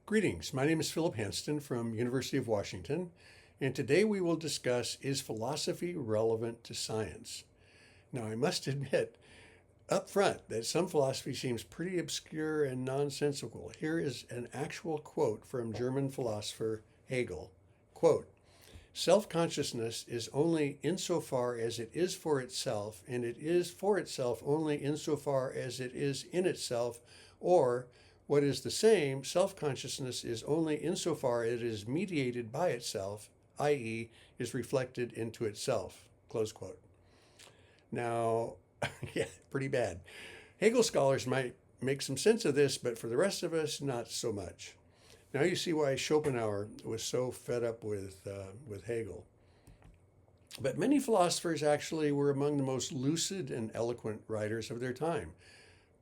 Greetings, my name is Science-Hansten from University of Washington, and today we will discuss, is philosophy relevant to science? Now, I must admit up front that some philosophy seems pretty obscure and nonsensical. Here is an actual quote from German philosopher Hegel. Quote, self-consciousness is only insofar as it is for itself, and it is for itself only insofar as it is in itself, or what is the same, self-consciousness is only insofar as it is mediated by itself, i.e., is reflected into itself. Close quote. Now, yeah, pretty bad. Hegel scholars might make some sense of this, but for the rest of us, not so much. Now you see why Schopenhauer was so fed up with Hegel. But many philosophers actually were among the most lucid and eloquent writers of their time.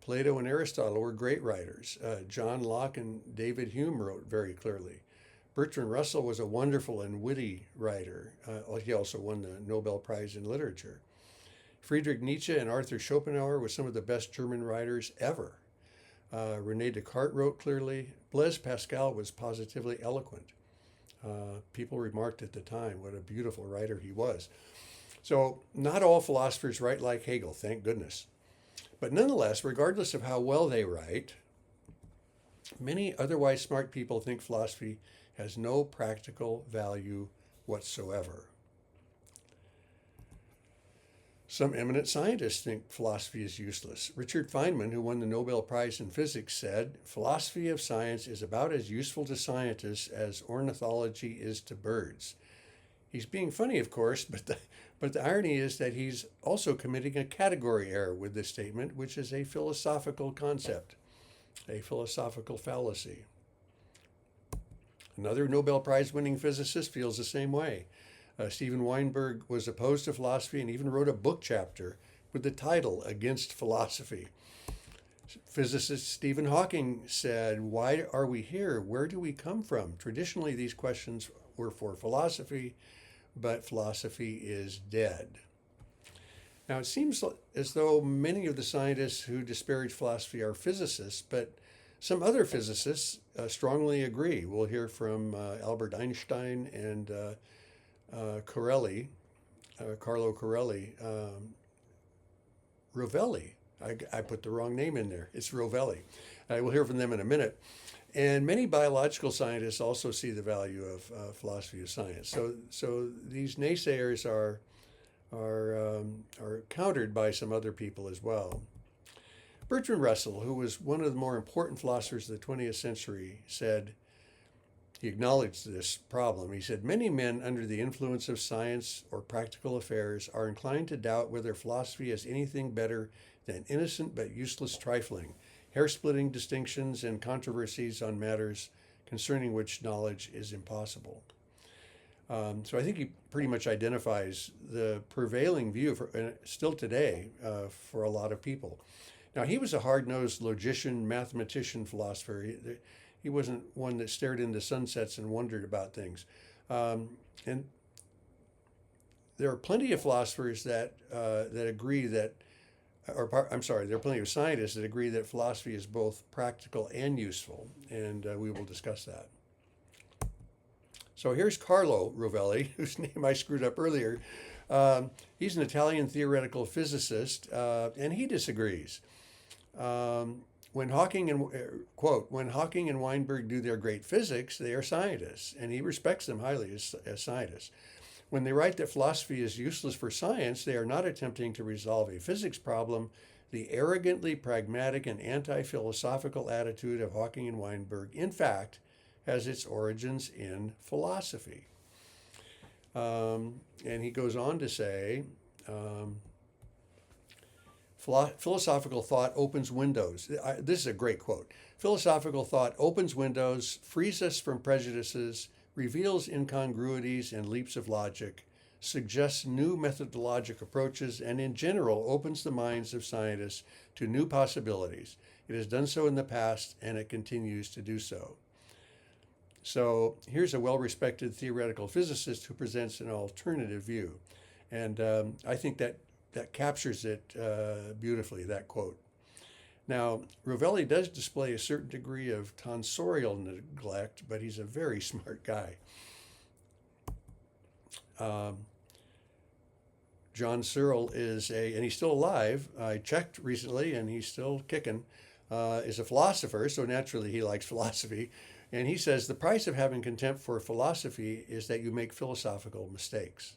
Plato and Aristotle were great writers. John Locke and David Hume wrote very clearly. Bertrand Russell was a wonderful and witty writer. He also won the Nobel Prize in Literature. Friedrich Nietzsche and Arthur Schopenhauer were some of the best German writers ever. René Descartes wrote clearly. Blaise Pascal was positively eloquent. People remarked at the time what a beautiful writer he was. So not all philosophers write like Hegel, thank goodness. But nonetheless, regardless of how well they write, many otherwise smart people think philosophy has no practical value whatsoever. Some eminent scientists think philosophy is useless. Richard Feynman, who won the Nobel Prize in Physics, said, philosophy of science is about as useful to scientists as ornithology is to birds. He's being funny, of course, but the irony is that he's also committing a category error with this statement, which is a philosophical concept, a philosophical fallacy. Another Nobel Prize winning physicist feels the same way. Steven Weinberg was opposed to philosophy and even wrote a book chapter with the title Against Philosophy. Physicist Stephen Hawking said, why are we here? Where do we come from? Traditionally, these questions were for philosophy, but philosophy is dead. Now, it seems as though many of the scientists who disparage philosophy are physicists, but some other physicists strongly agree. We'll hear from Albert Einstein and Corelli, Carlo Corelli, Rovelli. I put the wrong name in there. It's Rovelli. We'll hear from them in a minute. And many biological scientists also see the value of philosophy of science. So these naysayers are countered by some other people as well. Bertrand Russell, who was one of the more important philosophers of the 20th century, said, he acknowledged this problem. He said, many men under the influence of science or practical affairs are inclined to doubt whether philosophy is anything better than innocent but useless trifling, hair-splitting distinctions and controversies on matters concerning which knowledge is impossible. So I think he pretty much identifies the prevailing view still today for a lot of people. Now, he was a hard-nosed logician, mathematician, philosopher. He wasn't one that stared into sunsets and wondered about things. And there are plenty of philosophers that agree that, there are plenty of scientists that agree that philosophy is both practical and useful, and we will discuss that. So here's Carlo Rovelli, whose name I screwed up earlier. He's an Italian theoretical physicist, and he disagrees. When Hawking and Weinberg do their great physics, they are scientists, and he respects them highly as scientists. When they write that philosophy is useless for science, they are not attempting to resolve a physics problem. The arrogantly pragmatic and anti-philosophical attitude of Hawking and Weinberg, in fact, has its origins in philosophy. And he goes on to say, philosophical thought opens windows. This is a great quote. Philosophical thought opens windows, frees us from prejudices, reveals incongruities and leaps of logic, suggests new methodologic approaches, and in general opens the minds of scientists to new possibilities. It has done so in the past, and it continues to do so. So here's a well-respected theoretical physicist who presents an alternative view. And I think that captures it beautifully, that quote. Now, Rovelli does display a certain degree of tonsorial neglect, but he's a very smart guy. Um, John Searle and he's still alive. I checked recently, and he's still kicking. Is a philosopher, so naturally he likes philosophy. And he says the price of having contempt for philosophy is that you make philosophical mistakes.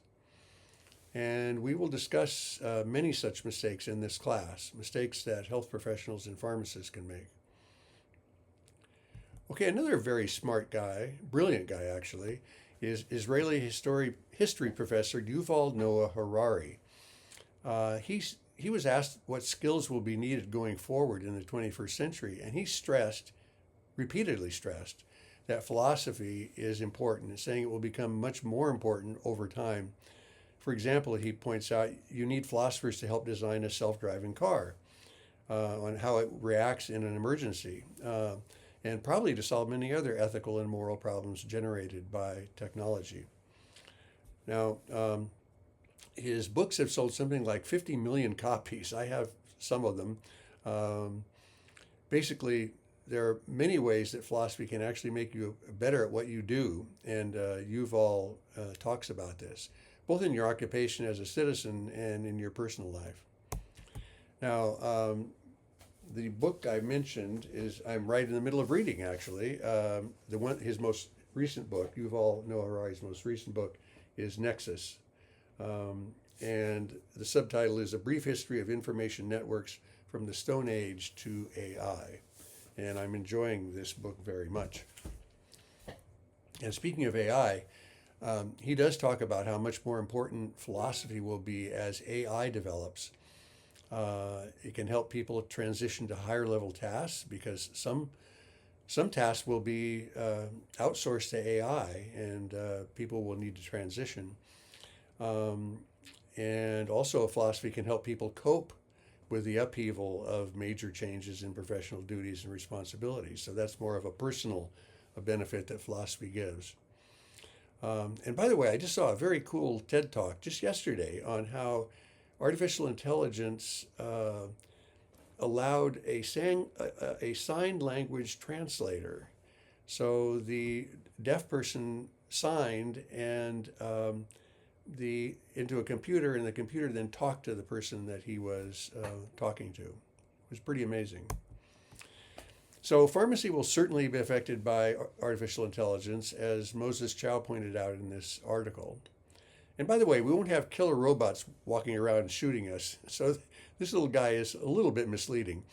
And we will discuss many such mistakes in this class, mistakes that health professionals and pharmacists can make. Okay, another very smart guy, brilliant guy actually, is Israeli history professor Yuval Noah Harari. He was asked what skills will be needed going forward in the 21st century, and he repeatedly stressed, that philosophy is important, and saying it will become much more important over time. For example, he points out you need philosophers to help design a self-driving car, on how it reacts in an emergency, and probably to solve many other ethical and moral problems generated by technology. Now, his books have sold something like 50 million copies. I have some of them. Basically, there are many ways that philosophy can actually make you better at what you do, and Yuval talks about this, both in your occupation as a citizen and in your personal life. Now, the book I mentioned I'm right in the middle of reading, actually. His most recent book, Yuval Noah Harari's most recent book, is Nexus. And the subtitle is A Brief History of Information Networks from the Stone Age to AI. And I'm enjoying this book very much. And speaking of AI, he does talk about how much more important philosophy will be as AI develops. It can help people transition to higher level tasks, because some tasks will be outsourced to AI, and people will need to transition. And also, philosophy can help people cope with the upheaval of major changes in professional duties and responsibilities. So that's more of a personal benefit that philosophy gives. And by the way, I just saw a very cool TED Talk just yesterday on how artificial intelligence allowed a sign language translator. So the deaf person signed and into a computer, and the computer then talked to the person that he was talking to. It was pretty amazing. So pharmacy will certainly be affected by artificial intelligence, as Moses Chow pointed out in this article. And by the way, we won't have killer robots walking around and shooting us. So this little guy is a little bit misleading.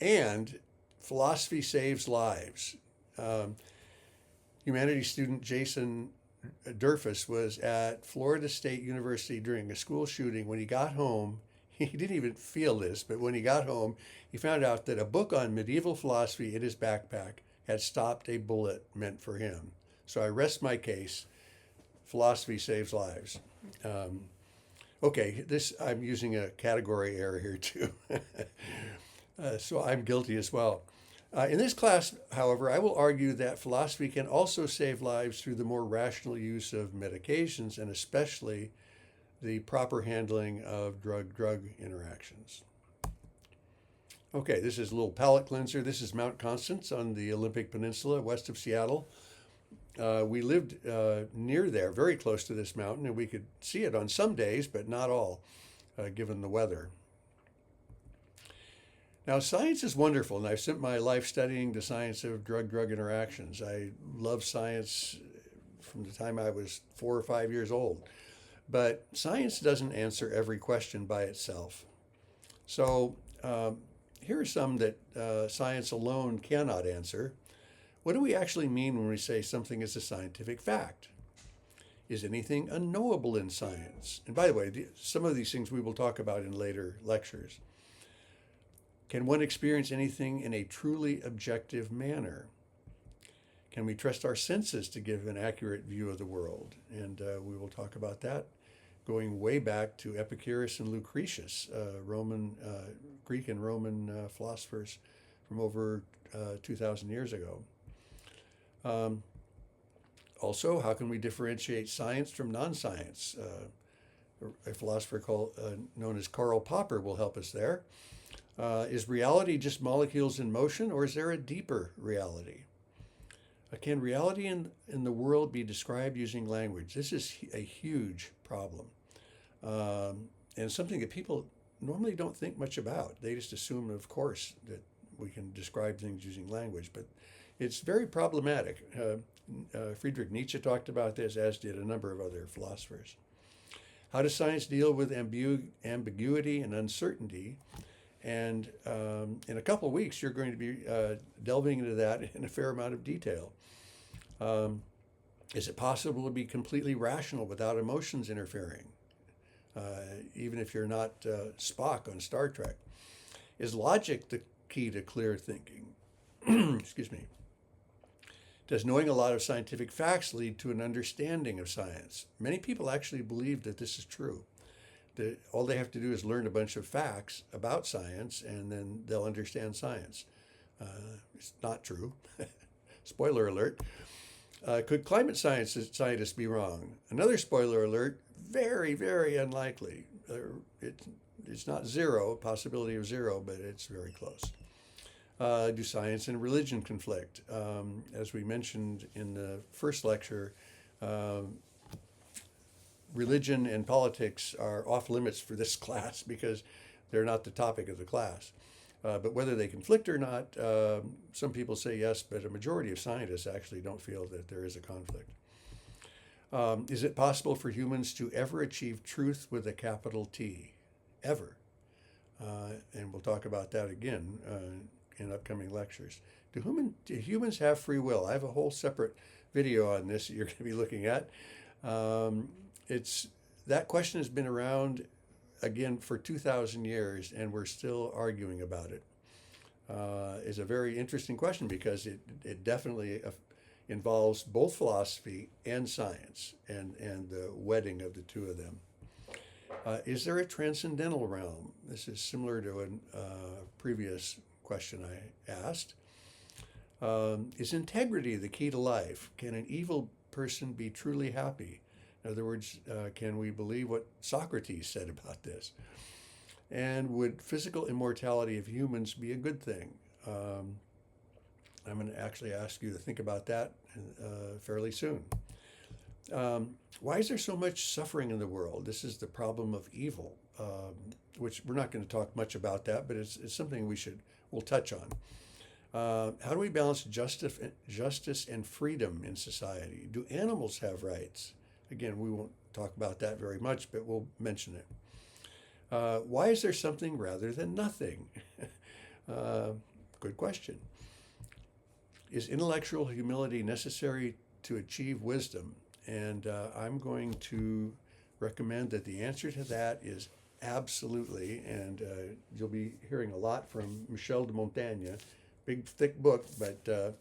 And philosophy saves lives. Humanities student Jason Durfus was at Florida State University during a school shooting. When he got home, he didn't even feel this, but when he got home, he found out that a book on medieval philosophy in his backpack had stopped a bullet meant for him. So I rest my case. Philosophy saves lives. Okay, I'm using a category error here too. So I'm guilty as well. In this class, however, I will argue that philosophy can also save lives through the more rational use of medications, and especially the proper handling of drug-drug interactions. Okay, this is a little palate cleanser. This is Mount Constance on the Olympic Peninsula west of Seattle. We lived near there, very close to this mountain, and we could see it on some days, but not all, given the weather. Now, science is wonderful, and I've spent my life studying the science of drug-drug interactions. I love science from the time I was 4 or 5 years old. But science doesn't answer every question by itself. So here are some that science alone cannot answer. What do we actually mean when we say something is a scientific fact? Is anything unknowable in science? And by the way, some of these things we will talk about in later lectures. Can one experience anything in a truly objective manner? Can we trust our senses to give an accurate view of the world? And we will talk about that, going way back to Epicurus and Lucretius, Greek and Roman philosophers from over 2,000 years ago. Also, how can we differentiate science from non-science? a philosopher known as Karl Popper will help us there. Is reality just molecules in motion, or is there a deeper reality? Can reality in the world be described using language? This is a huge problem, and something that people normally don't think much about. They just assume, of course, that we can describe things using language, but it's very problematic. Friedrich Nietzsche talked about this, as did a number of other philosophers. How does science deal with ambiguity and uncertainty? And in a couple of weeks, you're going to be delving into that in a fair amount of detail. Is it possible to be completely rational without emotions interfering, even if you're not Spock on Star Trek? Is logic the key to clear thinking? Excuse me. Does knowing a lot of scientific facts lead to an understanding of science? Many people actually believe that this is true. That all they have to do is learn a bunch of facts about science, and then they'll understand science. It's not true. Spoiler alert. Could climate scientists be wrong? Another spoiler alert, very, very unlikely. It's not zero, possibility of zero, but it's very close. Do science and religion conflict? As we mentioned in the first lecture, religion and politics are off limits for this class because they're not the topic of the class. But whether they conflict or not, some people say yes, but a majority of scientists actually don't feel that there is a conflict. Is it possible for humans to ever achieve truth with a capital T? Ever. And we'll talk about that again in upcoming lectures. Do humans have free will? I have a whole separate video on this that you're going to be looking at. That question has been around again for 2,000 years, and we're still arguing about it. It's a very interesting question because it definitely involves both philosophy and science, and the wedding of the two of them. Is there a transcendental realm? This is similar to a previous question I asked. Is integrity the key to life? Can an evil person be truly happy? In other words, can we believe what Socrates said about this? And would physical immortality of humans be a good thing? I'm going to actually ask you to think about that fairly soon. Why is there so much suffering in the world? This is the problem of evil, which we're not going to talk much about that, but it's something we'll touch on. How do we balance justice and freedom in society? Do animals have rights? Again, we won't talk about that very much, but we'll mention it. Why is there something rather than nothing? Good question. Is intellectual humility necessary to achieve wisdom? And I'm going to recommend that the answer to that is absolutely, and you'll be hearing a lot from Michel de Montaigne. Big, thick book, but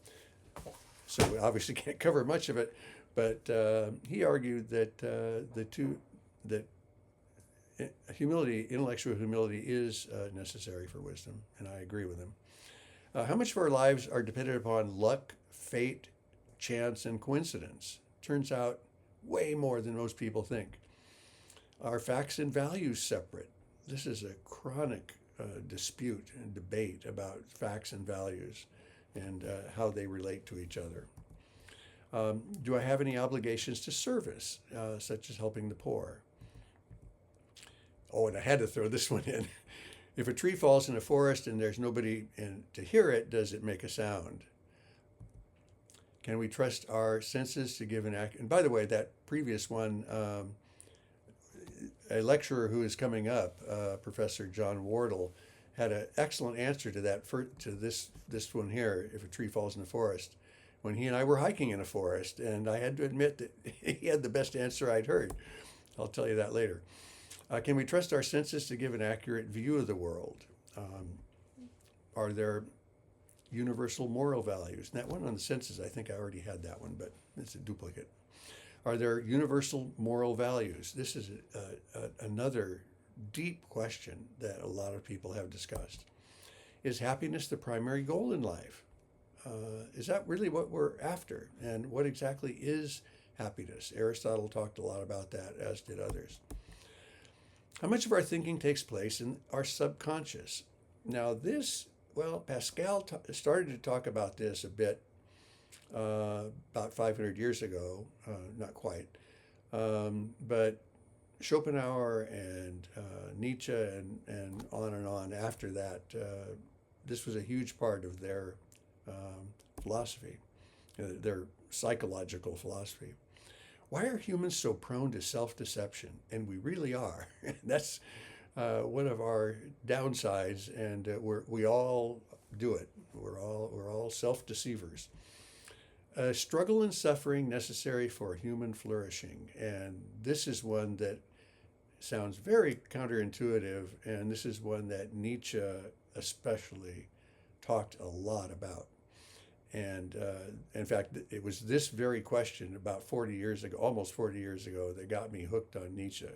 so we obviously can't cover much of it. But he argued that intellectual humility is necessary for wisdom, and I agree with him. How much of our lives are dependent upon luck, fate, chance, and coincidence? Turns out way more than most people think. Are facts and values separate? This is a chronic dispute and debate about facts and values and how they relate to each other. Do I have any obligations to service, such as helping the poor? Oh, and I had to throw this one in. If a tree falls in a forest and there's nobody to hear it, does it make a sound? Can we trust our senses to give an and by the way, that previous one, a lecturer who is coming up, Professor John Wardle, had an excellent answer to that, to this one here, if a tree falls in the forest, when he and I were hiking in a forest, and I had to admit that he had the best answer I'd heard. I'll tell you that later. Can we trust our senses to give an accurate view of the world? Are there universal moral values? And that one on the senses, I think I already had that one, but it's a duplicate. Are there universal moral values? This is another deep question that a lot of people have discussed. Is happiness the primary goal in life? Is that really what we're after? And what exactly is happiness? Aristotle talked a lot about that, as did others. How much of our thinking takes place in our subconscious? Now, Pascal started to talk about this a bit about 500 years ago, not quite. But Schopenhauer and Nietzsche and on after that, this was a huge part of their philosophy, their psychological philosophy. Why are humans so prone to self-deception? And we really are. That's one of our downsides, and we all do it. We're all self-deceivers. Struggle and suffering necessary for human flourishing, and this is one that sounds very counterintuitive, and this is one that Nietzsche especially talked a lot about. And in fact, it was this very question about 40 years ago, almost 40 years ago, that got me hooked on Nietzsche.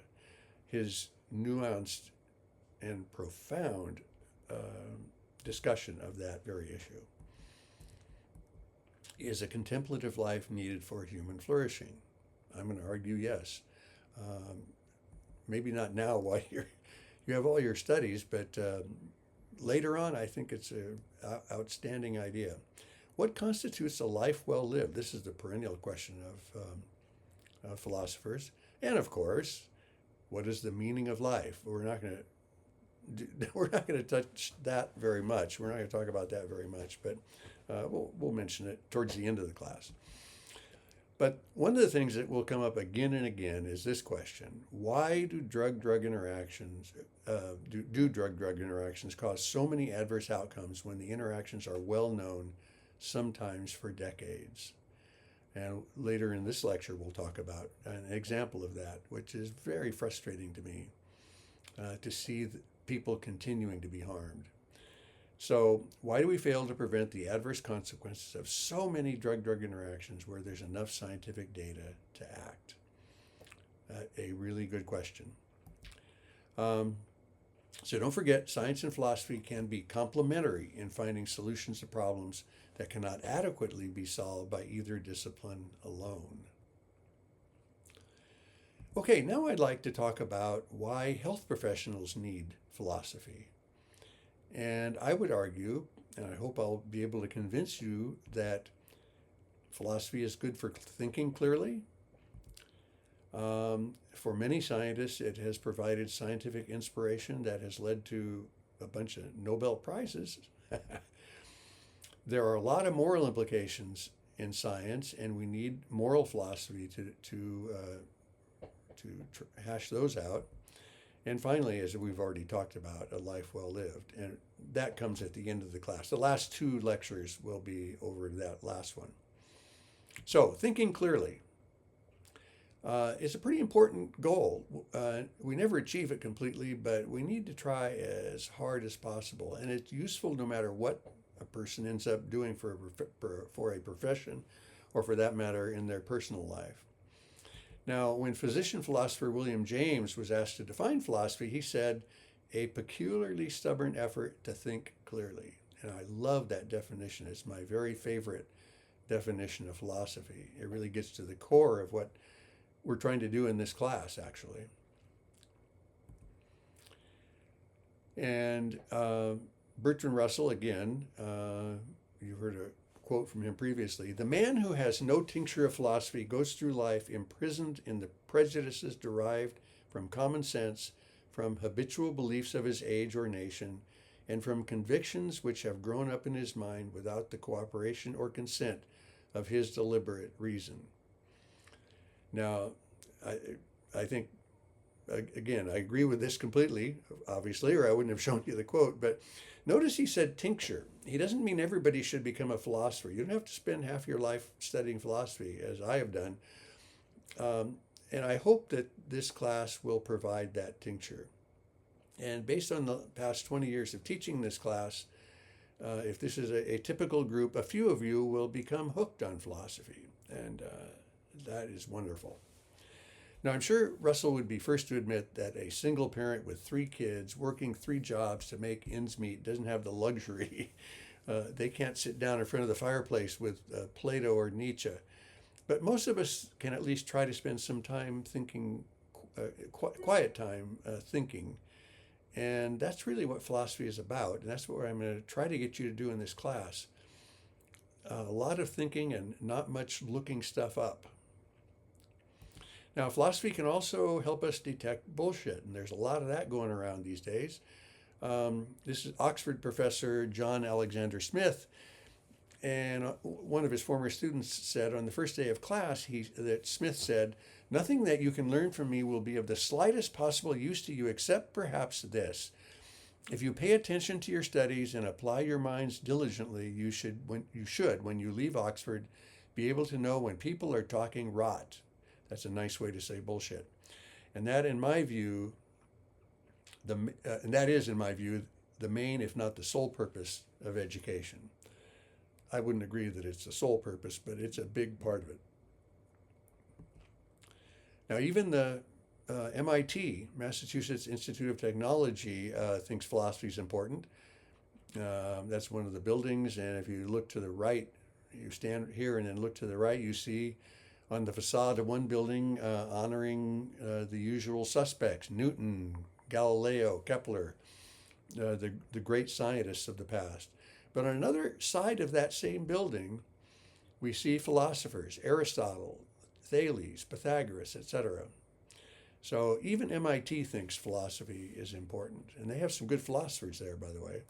His nuanced and profound discussion of that very issue. Is a contemplative life needed for human flourishing? I'm going to argue yes. Maybe not now while you have all your studies, but later on, I think it's an outstanding idea. What constitutes a life well lived? This is the perennial question of philosophers. And of course, what is the meaning of life? We're not going to touch that very much. We're not going to talk about that very much, but we'll mention it towards the end of the class. But one of the things that will come up again and again is this question: why do drug-drug interactions cause so many adverse outcomes when the interactions are well known, sometimes for decades? And later in this lecture, we'll talk about an example of that, which is very frustrating to me, to see people continuing to be harmed. So why do we fail to prevent the adverse consequences of so many drug-drug interactions where there's enough scientific data to act? A really good question. So don't forget, science and philosophy can be complementary in finding solutions to problems that cannot adequately be solved by either discipline alone. Okay, now I'd like to talk about why health professionals need philosophy. And I would argue, and I hope I'll be able to convince you, that philosophy is good for thinking clearly. For many scientists, it has provided scientific inspiration that has led to a bunch of Nobel Prizes. There are a lot of moral implications in science, and we need moral philosophy to hash those out. And finally, as we've already talked about, a life well lived. And that comes at the end of the class. The last two lectures will be over that last one. So, thinking clearly is a pretty important goal. We never achieve it completely, but we need to try as hard as possible. And it's useful no matter what a person ends up doing for a profession, or for that matter, in their personal life. Now, when physician-philosopher William James was asked to define philosophy, he said, "A peculiarly stubborn effort to think clearly." And I love that definition. It's my very favorite definition of philosophy. It really gets to the core of what we're trying to do in this class, actually. And Bertrand Russell, again, you heard a quote from him previously: "The man who has no tincture of philosophy goes through life imprisoned in the prejudices derived from common sense, from habitual beliefs of his age or nation, and from convictions which have grown up in his mind without the cooperation or consent of his deliberate reason." Now, I think, again, I agree with this completely, obviously, or I wouldn't have shown you the quote, but notice he said tincture. He doesn't mean everybody should become a philosopher. You don't have to spend half your life studying philosophy, as I have done. And I hope that this class will provide that tincture. And based on the past 20 years of teaching this class, if this is a typical group, a few of you will become hooked on philosophy. And that is wonderful. Now, I'm sure Russell would be first to admit that a single parent with 3 kids working 3 jobs to make ends meet doesn't have the luxury. They can't sit down in front of the fireplace with Plato or Nietzsche. But most of us can at least try to spend some time thinking quiet time thinking. And that's really what philosophy is about. And that's what I'm going to try to get you to do in this class. A lot of thinking and not much looking stuff up. Now, philosophy can also help us detect bullshit, and there's a lot of that going around these days. This is Oxford professor John Alexander Smith, and one of his former students said on the first day of class that Smith said, "Nothing that you can learn from me will be of the slightest possible use to you except perhaps this. If you pay attention to your studies and apply your minds diligently, you should, when you leave Oxford, be able to know when people are talking rot." That's a nice way to say bullshit. And that, in my view, and that is, in my view, the main, if not the sole purpose of education. I wouldn't agree that it's the sole purpose, but it's a big part of it. Now, even the MIT, Massachusetts Institute of Technology, thinks philosophy is important. That's one of the buildings, and if you look to the right, you stand here and then look to the right, you see on the facade of one building honoring the usual suspects, Newton, Galileo, Kepler, the great scientists of the past. But on another side of that same building, we see philosophers, Aristotle, Thales, Pythagoras, etc. So even MIT thinks philosophy is important, and they have some good philosophers there, by the way.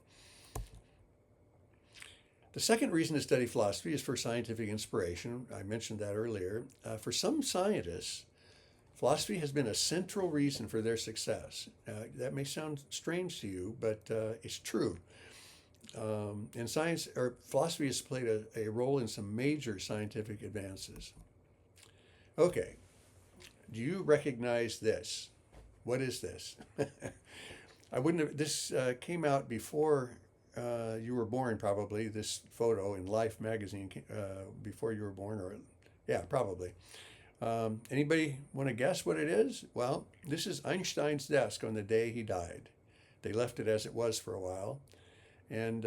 The second reason to study philosophy is for scientific inspiration. I mentioned that earlier. For some scientists, philosophy has been a central reason for their success. That may sound strange to you, but it's true. And philosophy has played a role in some major scientific advances. Okay, do you recognize this? What is this? This came out before you were born, probably, this photo in Life magazine before you were born, or yeah, probably. Anybody want to guess what it is? Well, this is Einstein's desk on the day he died. They left it as it was for a while. And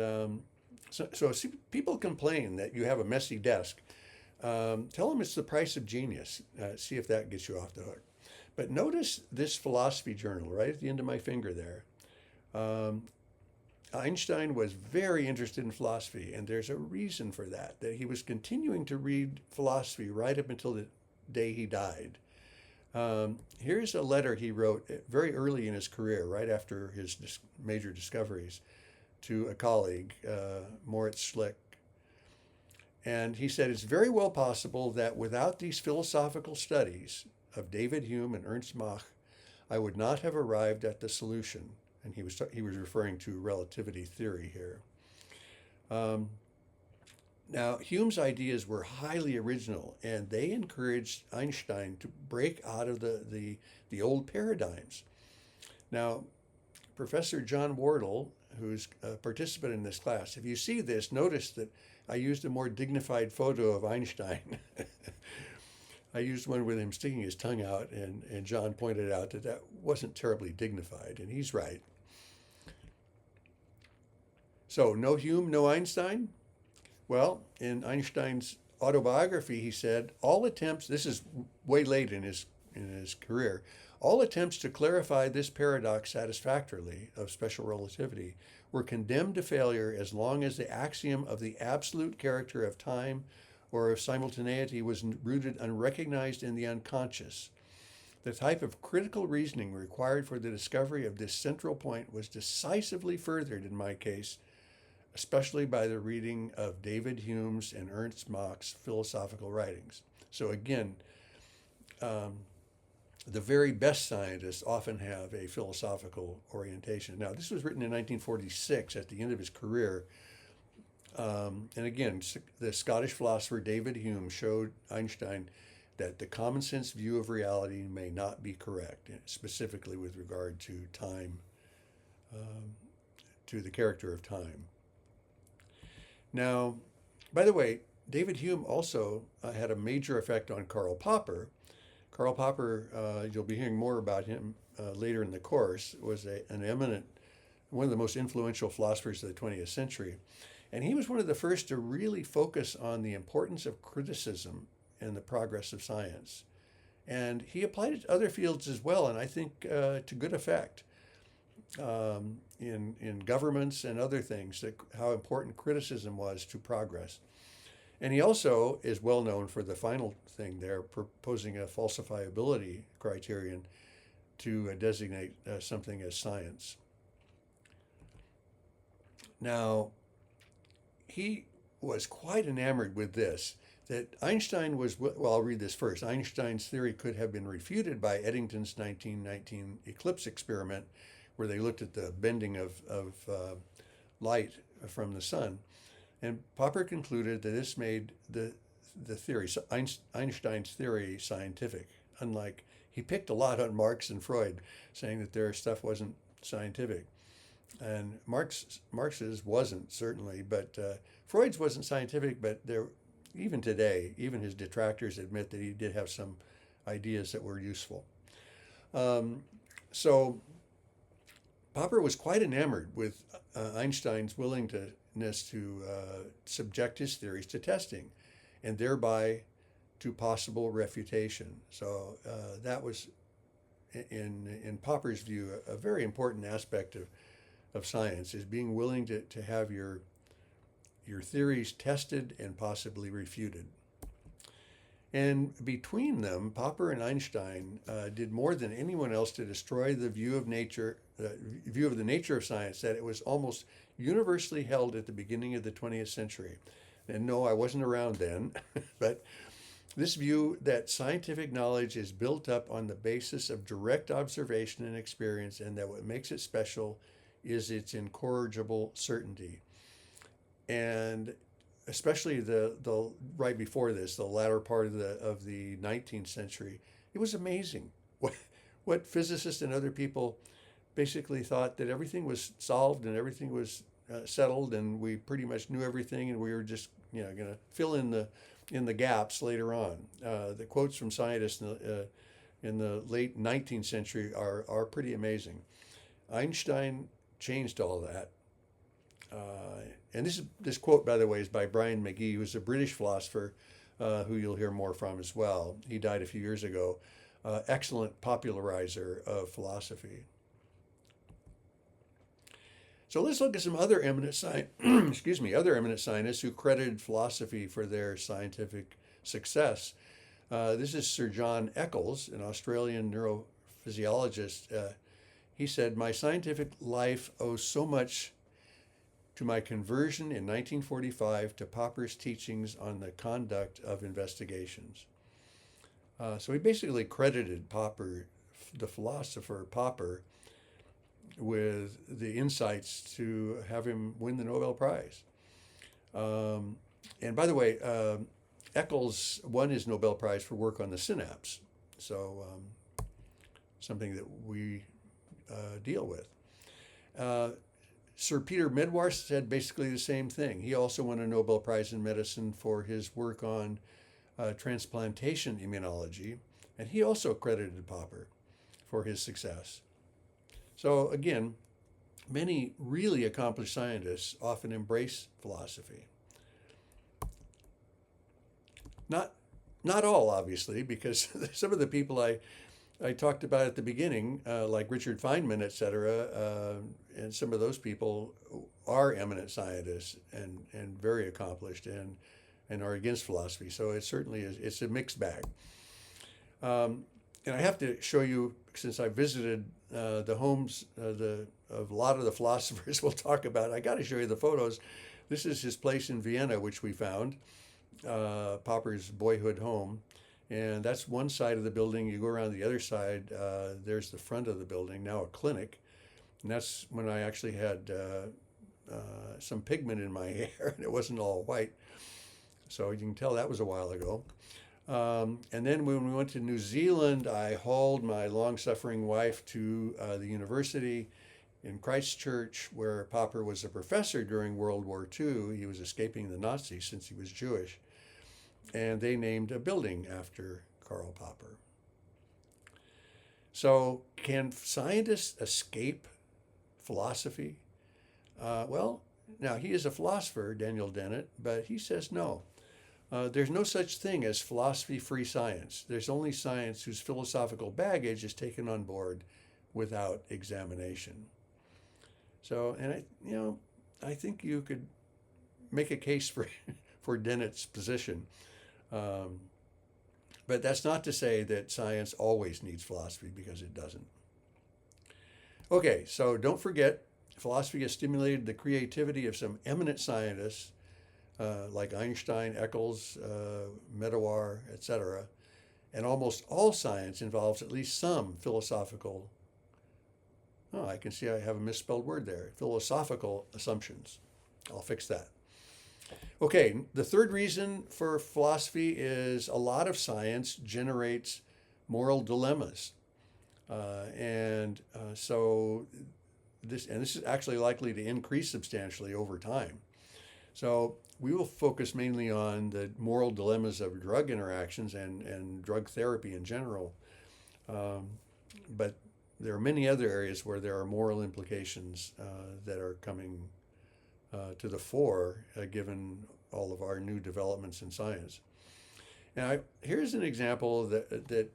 so people complain that you have a messy desk. Tell them it's the price of genius. See if that gets you off the hook. But notice this philosophy journal right at the end of my finger there. Einstein was very interested in philosophy, and there's a reason for that he was continuing to read philosophy right up until the day he died. Here's a letter he wrote very early in his career, right after his major discoveries, to a colleague, Moritz Schlick. And he said, "It's very well possible that without these philosophical studies of David Hume and Ernst Mach, I would not have arrived at the solution." And he was referring to relativity theory here. Now, Hume's ideas were highly original, and they encouraged Einstein to break out of the old paradigms. Now, Professor John Wardle, who's a participant in this class, if you see this, notice that I used a more dignified photo of Einstein. I used one with him sticking his tongue out, and John pointed out that wasn't terribly dignified, and he's right. So, no Hume, no Einstein? Well, in Einstein's autobiography, he said, all attempts, this is way late in his career, all attempts to clarify this paradox satisfactorily of special relativity were condemned to failure as long as the axiom of the absolute character of time or of simultaneity was rooted unrecognized in the unconscious. The type of critical reasoning required for the discovery of this central point was decisively furthered in my case, especially by the reading of David Hume's and Ernst Mach's philosophical writings. So again, the very best scientists often have a philosophical orientation. Now, this was written in 1946 at the end of his career. And again, the Scottish philosopher David Hume showed Einstein that the common sense view of reality may not be correct, specifically with regard to time, to the character of time. Now, by the way, David Hume also had a major effect on Karl Popper. Karl Popper, you'll be hearing more about him later in the course, was an eminent, one of the most influential philosophers of the 20th century. And he was one of the first to really focus on the importance of criticism in the progress of science. And he applied it to other fields as well, and I think to good effect, in governments and other things, that how important criticism was to progress. And he also is well known for the final thing there, proposing a falsifiability criterion to designate something as science. Now, he was quite enamored with this, that Einstein was, well, I'll read this first. Einstein's theory could have been refuted by Eddington's 1919 eclipse experiment, where they looked at the bending of light from the sun. And Popper concluded that this made the theory, Einstein's theory, scientific. Unlike, he picked a lot on Marx and Freud, saying that their stuff wasn't scientific. And Marx's wasn't, certainly, but Freud's wasn't scientific, but even today, even his detractors admit that he did have some ideas that were useful. So Popper was quite enamored with Einstein's willingness to subject his theories to testing, and thereby to possible refutation. So that was, in Popper's view, a very important aspect of science, is being willing to have your theories tested and possibly refuted. And between them, Popper and Einstein did more than anyone else to destroy the view of the nature of science that it was almost universally held at the beginning of the 20th century. And no, I wasn't around then, but this view that scientific knowledge is built up on the basis of direct observation and experience, and that what makes it special is its incorrigible certainty. And especially the right before this, the latter part of the 19th century, it was amazing what physicists and other people basically thought, that everything was solved and everything was settled, and we pretty much knew everything, and we were just going to fill in the gaps later on. The quotes from scientists in the late 19th century are pretty amazing. Einstein changed all that. And this quote, by the way, is by Brian McGee, who's a British philosopher who you'll hear more from as well. He died a few years ago. Excellent popularizer of philosophy. So let's look at some other eminent scientists who credited philosophy for their scientific success. This is Sir John Eccles, an Australian neurophysiologist. He said, "My scientific life owes so much to my conversion in 1945 to Popper's teachings on the conduct of investigations." So he basically credited Popper, the philosopher Popper, with the insights to have him win the Nobel Prize. And by the way, Eccles won his Nobel Prize for work on the synapse, so something that we deal with. Sir Peter Medwar said basically the same thing. He also won a Nobel Prize in medicine for his work on transplantation immunology, and he also credited Popper for his success. So again, many really accomplished scientists often embrace philosophy. Not all, obviously, because some of the people I talked about at the beginning, like Richard Feynman, et cetera, and some of those people are eminent scientists and very accomplished and are against philosophy. So it certainly is, it's a mixed bag. And I have to show you, since I visited the homes of a lot of the philosophers we'll talk about, I got to show you the photos. This is his place in Vienna, which we found, Popper's boyhood home. And that's one side of the building. You go around the other side, there's the front of the building, now a clinic. And that's when I actually had some pigment in my hair, and it wasn't all white. So you can tell that was a while ago. And then when we went to New Zealand, I hauled my long-suffering wife to the university in Christchurch, where Popper was a professor during World War II. He was escaping the Nazis since he was Jewish. And they named a building after Karl Popper. So can scientists escape philosophy? Well, now he is a philosopher, Daniel Dennett, but he says no. There's no such thing as philosophy-free science. There's only science whose philosophical baggage is taken on board without examination. So, and I think you could make a case for for Dennett's position. Um, but that's not to say that science always needs philosophy, because it doesn't. Okay, so don't forget, philosophy has stimulated the creativity of some eminent scientists like Einstein, Eccles, Medawar, etc. And almost all science involves at least some philosophical, oh, I can see I have a misspelled word there, philosophical assumptions. I'll fix that. Okay, the third reason for philosophy is a lot of science generates moral dilemmas. So this is actually likely to increase substantially over time. So we will focus mainly on the moral dilemmas of drug interactions and drug therapy in general. But there are many other areas where there are moral implications that are coming to the fore, given all of our new developments in science. And here's an example that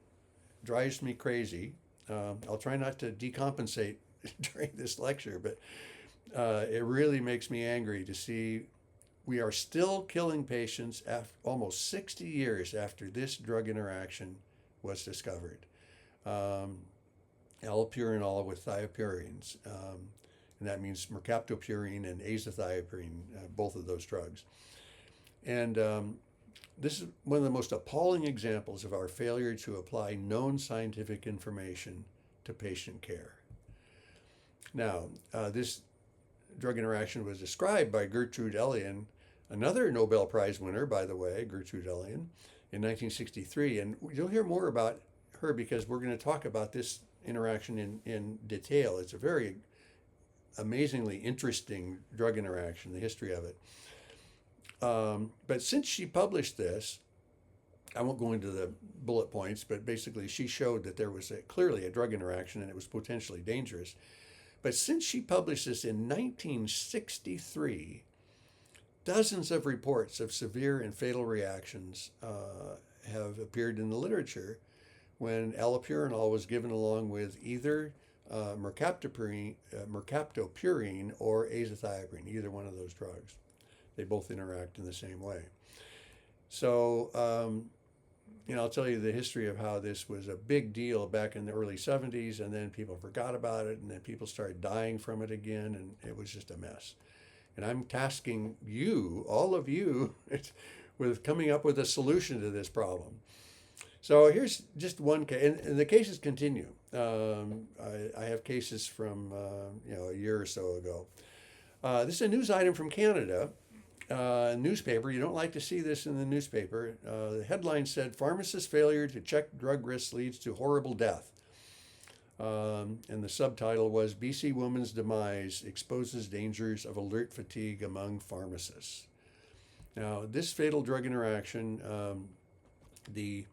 drives me crazy. I'll try not to decompensate during this lecture, but it really makes me angry to see we are still killing patients almost 60 years after this drug interaction was discovered. Allopurinol with thiopurines, and that means mercaptopurine and azathioprine, both of those drugs. And this is one of the most appalling examples of our failure to apply known scientific information to patient care. Now, this drug interaction was described by Gertrude Elion, another Nobel Prize winner, by the way, Gertrude Elion, in 1963. And you'll hear more about her because we're going to talk about this interaction in detail. It's a very amazingly interesting drug interaction, the history of it. But since she published this, I won't go into the bullet points, but basically she showed that there was clearly a drug interaction and it was potentially dangerous. But since she published this in 1963, dozens of reports of severe and fatal reactions have appeared in the literature when allopurinol was given along with either mercaptopurine or azathioprine, either one of those drugs. They both interact in the same way. So, I'll tell you the history of how this was a big deal back in the early 70s, and then people forgot about it, and then people started dying from it again, and it was just a mess. And I'm tasking you, all of you, with coming up with a solution to this problem. So here's just one case, and the cases continue. I have cases from a year or so ago. This is a news item from Canada. Newspaper. You don't like to see this in the newspaper. The headline said, "Pharmacist failure to check drug risks leads to horrible death." And the subtitle was, "BC Woman's Demise Exposes Dangers of Alert Fatigue Among Pharmacists." Now, this fatal drug interaction, the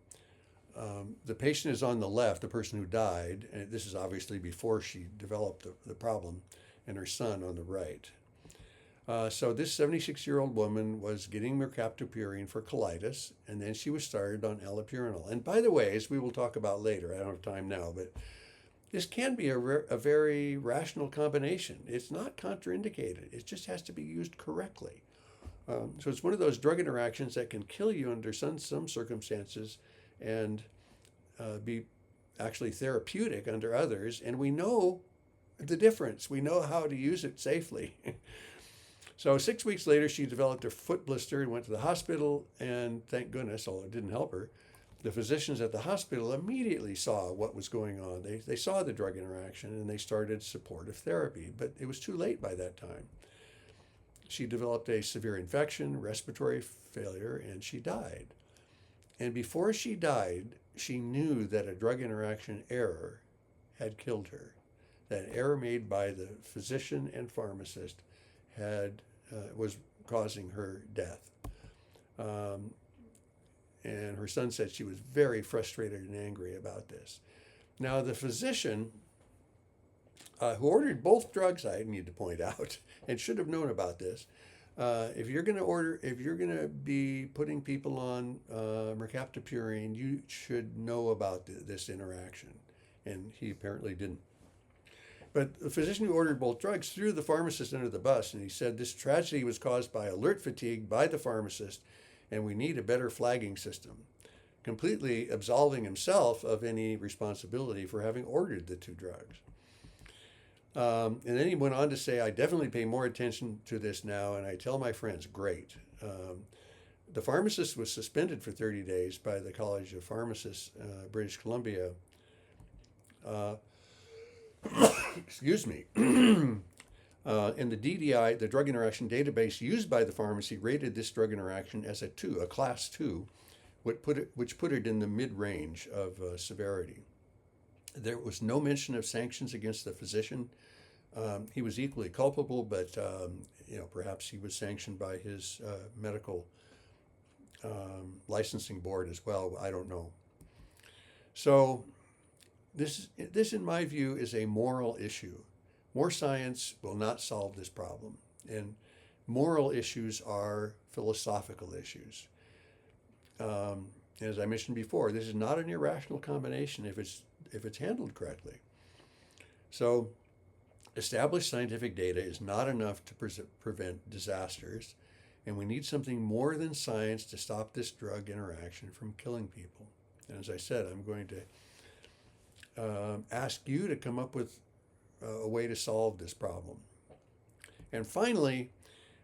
patient is on the left, the person who died, and this is obviously before she developed the problem, and her son on the right. So this 76-year-old woman was getting mercaptopurine for colitis, and then she was started on allopurinol. And by the way, as we will talk about later, I don't have time now, but this can be a very rational combination. It's not contraindicated. It just has to be used correctly. So it's one of those drug interactions that can kill you under some circumstances and be actually therapeutic under others. And we know the difference. We know how to use it safely. So 6 weeks later, she developed a foot blister and went to the hospital, and thank goodness, although it didn't help her, the physicians at the hospital immediately saw what was going on. They saw the drug interaction, and they started supportive therapy, but it was too late by that time. She developed a severe infection, respiratory failure, and she died. And before she died, she knew that a drug interaction error had killed her. That error made by the physician and pharmacist was causing her death. And her son said she was very frustrated and angry about this. Now, the physician who ordered both drugs, I need to point out, and should have known about this, if you're going to be putting people on mercaptopurine, you should know about this interaction. And he apparently didn't. But the physician who ordered both drugs threw the pharmacist under the bus, and he said this tragedy was caused by alert fatigue by the pharmacist, and we need a better flagging system, completely absolving himself of any responsibility for having ordered the two drugs. And then he went on to say, I definitely pay more attention to this now, and I tell my friends, great. The pharmacist was suspended for 30 days by the College of Pharmacists, British Columbia. Excuse me. And the DDI, the drug interaction database used by the pharmacy, rated this drug interaction as a class 2, which put it in the mid-range of severity. There was no mention of sanctions against the physician. He was equally culpable, but perhaps he was sanctioned by his medical licensing board as well. I don't know. So this, in my view, is a moral issue. More science will not solve this problem, and moral issues are philosophical issues. As I mentioned before, this is not an irrational combination if it's handled correctly. So, established scientific data is not enough to prevent disasters, and we need something more than science to stop this drug interaction from killing people. And as I said, I'm going to ask you to come up with a way to solve this problem. And finally,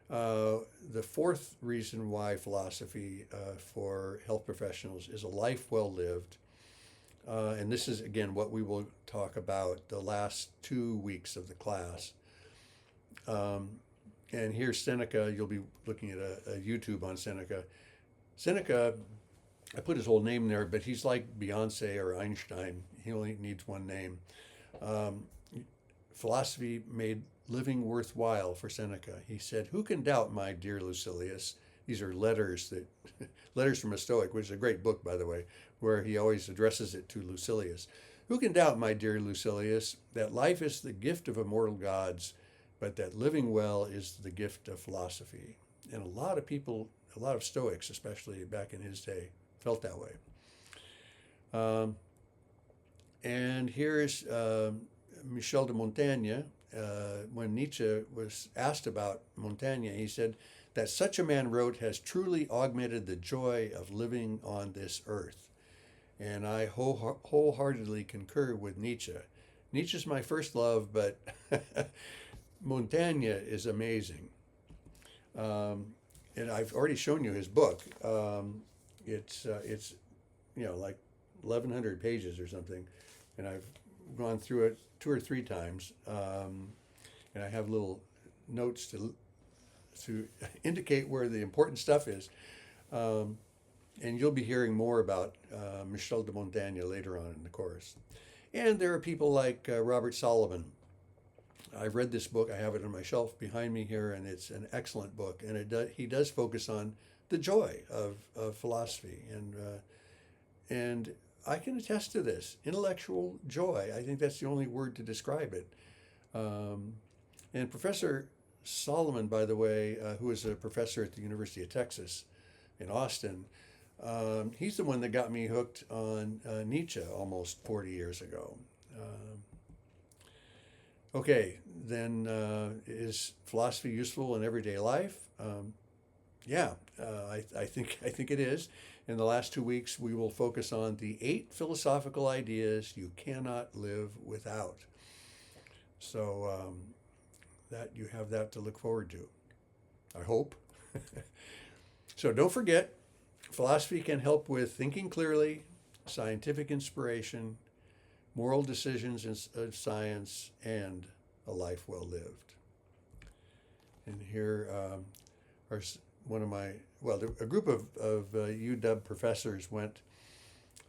the fourth reason why philosophy for health professionals is a life well lived. And this is, again, what we will talk about the last 2 weeks of the class. And here's Seneca. You'll be looking at a YouTube on Seneca. Seneca, I put his whole name there, but he's like Beyonce or Einstein. He only needs one name. Philosophy made living worthwhile for Seneca. He said, "Who can doubt, my dear Lucilius?" These are letters from a Stoic, which is a great book, by the way, where he always addresses it to Lucilius. "Who can doubt, my dear Lucilius, that life is the gift of immortal gods, but that living well is the gift of philosophy?" And a lot of people, a lot of Stoics, especially back in his day, felt that way. And here's Michel de Montaigne. When Nietzsche was asked about Montaigne, he said that such a man wrote has truly augmented the joy of living on this earth. And I wholeheartedly concur with Nietzsche. Nietzsche's my first love, but Montaigne is amazing. And I've already shown you his book. It's like 1,100 pages or something, and I've gone through it 2 or 3 times, and I have little notes to indicate where the important stuff is. And you'll be hearing more about Michel de Montaigne later on in the course. And there are people like Robert Solomon. I've read this book. I have it on my shelf behind me here, and it's an excellent book. And he does focus on the joy of philosophy, and I can attest to this. Intellectual joy, I think that's the only word to describe it. And Professor Solomon, by the way, who is a professor at the University of Texas in Austin, he's the one that got me hooked on Nietzsche almost 40 years ago. Okay, then is philosophy useful in everyday life? Yeah, I think it is. In the last 2 weeks, we will focus on the 8 philosophical ideas you cannot live without. So that you have that to look forward to, I hope. So don't forget, philosophy can help with thinking clearly, scientific inspiration, moral decisions of science, and a life well lived. And here are one of my, a group of UW professors went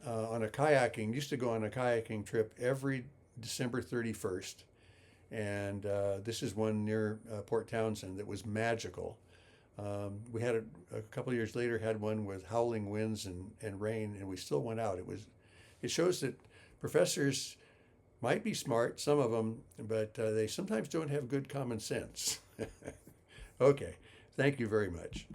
on a kayaking, used to go on a kayaking trip every December 31st. And this is one near Port Townsend that was magical. We had a couple of years later, had one with howling winds and rain, and we still went out. It shows that professors might be smart, some of them, but they sometimes don't have good common sense. Okay. Thank you very much.